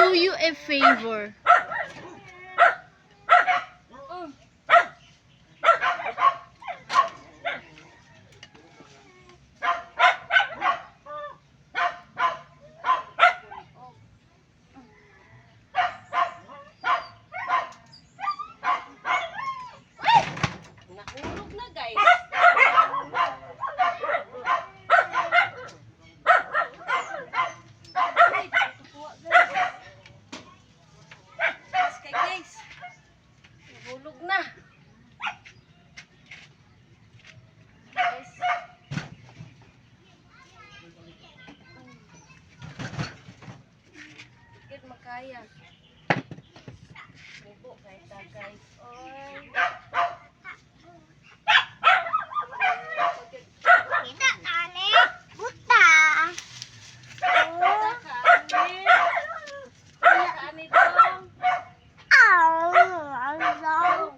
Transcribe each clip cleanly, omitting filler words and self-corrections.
do you a favor. Nahulog na guys. Ay, tutuwa guys. Yes, kay guys. Nahulog na. Guys. Tikid makaya. Ibu kay ta guys. Oy. Kita kali buta. Allah. Allah.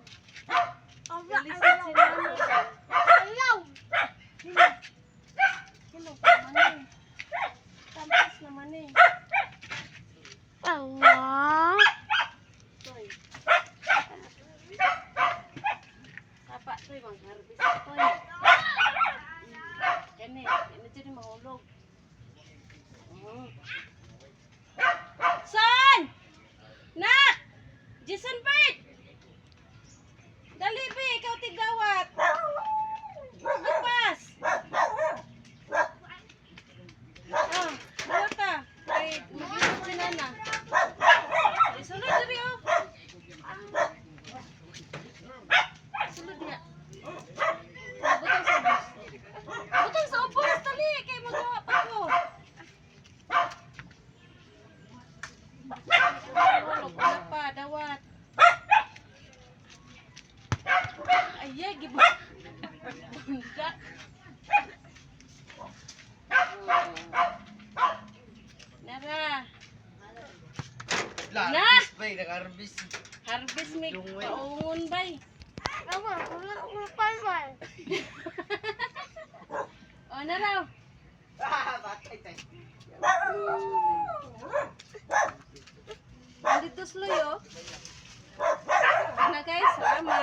Son! Nak! Jason Bird! Dali, be! Ikaw tigawat! Bukas! Ah, buhat ka! Ay, mag-isip si Nana. Ay, sulod dali, oh! Sulod niya. Butang sa ubos. Butang sa ubos! Dali! Kaya magawa pa ko! Wala pa, dawat. Ay, giba. Bunda. Nara. Na! Bay, nag-harvest. Harvest me. Paungon bay. O, nara. Bakay tayo. Andito sloy, oh. Na guys, salamat.